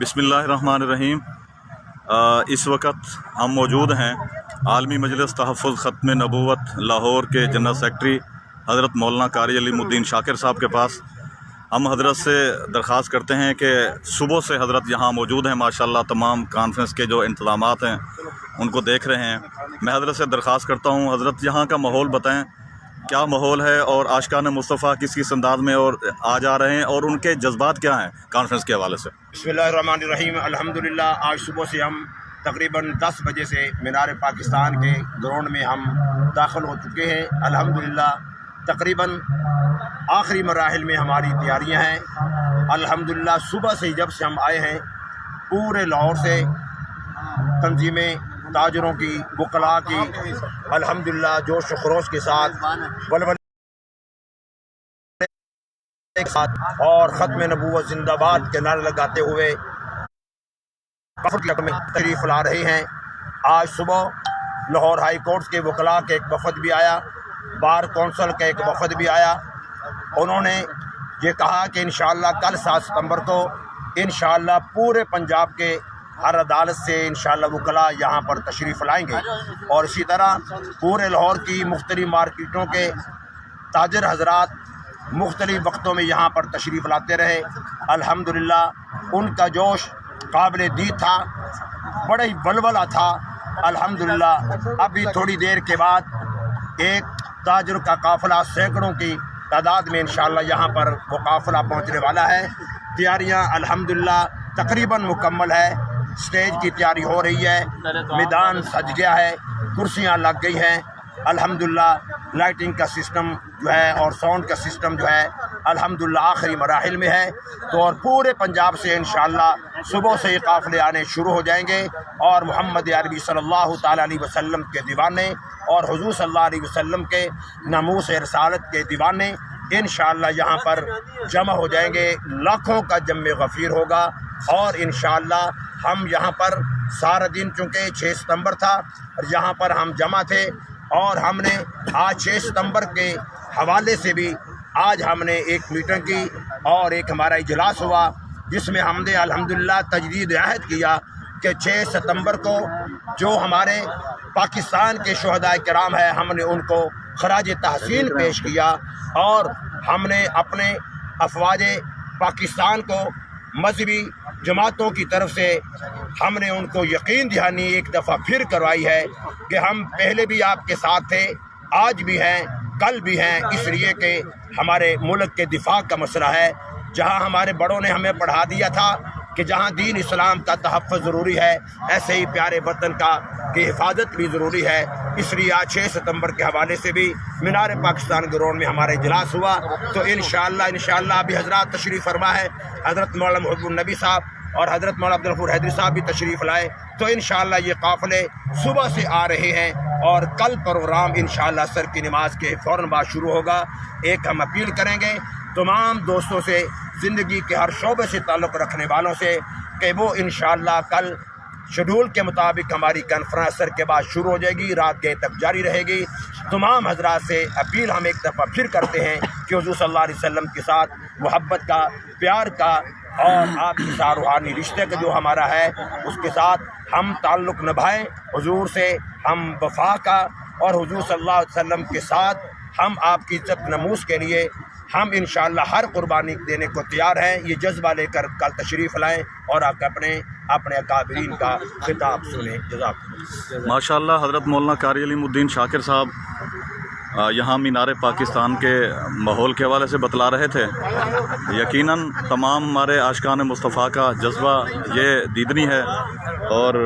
बिस्मिल्लाहिर्रहमानिर्रहीम। इस वक्त हम मौजूद हैं आलमी मजलिस तहफ़्फ़ुज़ ख़त्म नबूवत लाहौर के जनरल सेक्रेटरी हज़रत मौलाना कारी अलीमुद्दीन शाकिर साहब के पास। हम हज़रत से दरख्वास्त करते हैं कि सुबह से हज़रत यहाँ मौजूद हैं, माशाअल्लाह तमाम कॉन्फ्रेंस के जो इंतज़ामात हैं उनको देख रहे हैं। मैं हज़रत से दरख्वास्त करता हूँ, हज़रत यहाँ का माहौल बताएँ, क्या माहौल है और आशिकान मुस्तफ़ा किस किस अंदाज में और आ जा रहे हैं और उनके जज्बात क्या हैं कॉन्फ्रेंस के हवाले से। बिस्मिल्लाहिर्रहमानिर्रहीम। अल्हम्दुलिल्लाह, आज सुबह से हम तकरीबन 10 बजे से मीनार पाकिस्तान के ग्राउंड में हम दाखिल हो चुके हैं। अल्हम्दुलिल्लाह तकरीबन आखिरी मराहिल में हमारी तैयारियां हैं। अल्हम्दुलिल्लाह सुबह से जब से हम आए हैं, पूरे लाहौर से तंजीमें, ताजरों की, वकला की अल्हम्दुलिल्लाह जोश व खरोश के साथ वलवले के साथ और ख़त्म नबूवत जिंदाबाद के नारे लगाते हुए में तशरीफ़ ला रहे हैं। आज सुबह लाहौर हाई कोर्ट के वकला के एक वफ़द भी आया, बार कौंसिल का एक वफ़द भी आया। उन्होंने ये कहा कि इंशाअल्लाह कल 7 सितंबर को इंशाअल्लाह पूरे पंजाब के हर अदालत से इंशाअल्लाह वकला यहाँ पर तशरीफ़ लाएंगे और इसी तरह पूरे लाहौर की मुख्तलिफ मार्केटों के ताजर हजरात मुख्तलिफ वक्तों में यहाँ पर तशरीफ़ लाते रहे। अल्हम्दुलिल्लाह उनका जोश काबिल दीद था, बड़ा ही वलवला था। अल्हम्दुलिल्लाह अभी थोड़ी देर के बाद एक ताजर का काफ़िला सैकड़ों की तादाद में इंशाअल्लाह यहाँ पर वो काफ़िला पहुँचने वाला है। तैयारियाँ अल्हम्दुलिल्लाह तकरीबन मुकम्मल है। स्टेज की तैयारी हो रही है, मैदान सज गया है, कुर्सियाँ लग गई हैं। अल्हम्दुलिल्लाह लाइटिंग का सिस्टम जो है और साउंड का सिस्टम जो है अल्हम्दुलिल्लाह आखिरी मराहिल में है। तो और पूरे पंजाब से इंशाअल्लाह सुबह से ही काफ़िले आने शुरू हो जाएंगे और मोहम्मद अरबी सल्लल्लाहु ताला अलैहि वसल्लम के दीवाने और हुज़ूर सल्लल्लाहु अलैहि वसल्लम के नामूस रिसालत के दीवाने इंशाअल्लाह यहाँ पर जमा हो जाएंगे। लाखों का जम्मे गफ़ीर होगा और इंशाअल्लाह हम यहाँ पर सारा दिन, चूँकि 6 सितंबर था और यहाँ पर हम जमा थे और हमने आज 6 सितंबर के हवाले से भी आज हमने एक मीटिंग की और एक हमारा इजलास हुआ जिसमें हमने अल्हम्दुलिल्लाह तजदीद अहद किया कि 6 सितंबर को जो हमारे पाकिस्तान के शुहदाए किराम है हमने उनको खराज तहसीन पेश किया और हमने अपने अफवाज पाकिस्तान को मजहबी जमातों की तरफ से हमने उनको यकीन दहानी एक दफ़ा फिर करवाई है कि हम पहले भी आपके साथ थे, आज भी हैं, कल भी हैं, इसलिए कि हमारे मुल्क के दिफा का मसला है। जहां हमारे बड़ों ने हमें पढ़ा दिया था कि जहां दीन इस्लाम का तहफ़्फ़ुज़ ज़रूरी है, ऐसे ही प्यारे वतन की हिफाजत भी ज़रूरी है। इसलिए आज 6 सितंबर के हवाले से भी मीनार पाकिस्तान ग्राउंड में हमारा इजलास हुआ। तो इंशाअल्लाह अभी हज़रात तशरीफ़ फरमा है, हज़रत मौलाना मुहिब्बुन नबी साहब और हज़रत मौलाना अब्दुल गफूर हैदरी साहब भी तशरीफ़ लाए। तो इंशाअल्लाह ये काफ़िले सुबह से आ रहे हैं और कल प्रोग्राम इंशाअल्लाह असर की नमाज के फ़ौरन बाद शुरू होगा। एक हम अपील करेंगे तमाम दोस्तों से, ज़िंदगी के हर शोबे से ताल्लुक़ रखने वालों से कि वो इंशाअल्लाह कल शेड्यूल के मुताबिक हमारी कॉन्फ्रेंस असर के बाद शुरू हो जाएगी, रात गए तक जारी रहेगी। तमाम हजरात से अपील हम एक दफ़ा फिर करते हैं कि हुज़ूर सल्लल्लाहु अलैहि वसल्लम के साथ मोहब्बत का, प्यार का और आपके साथ रूहानी रिश्ते का जो हमारा है उसके साथ हम ताल्लुक़ निभाएं। हुज़ूर से हम वफ़ा का और हुज़ूर सल्लल्लाहु अलैहि वसल्लम के साथ हम आपकी इज़्ज़त नमूस के लिए हम इंशाअल्लाह हर कुर्बानी देने को तैयार हैं। ये जज्बा लेकर कल तशरीफ़ लाएँ और आप अपने अकाबिरीन का खिताब सुने। जज़ाक माशाअल्लाह हज़रत मौलाना कारी अलीमुद्दीन शाकिर साहब यहाँ मीनार पाकिस्तान के माहौल के हवाले से बतला रहे थे। यकीनन तमाम हमारे आशिकान मुस्तफ़ा का जज्बा ये दीदनी है और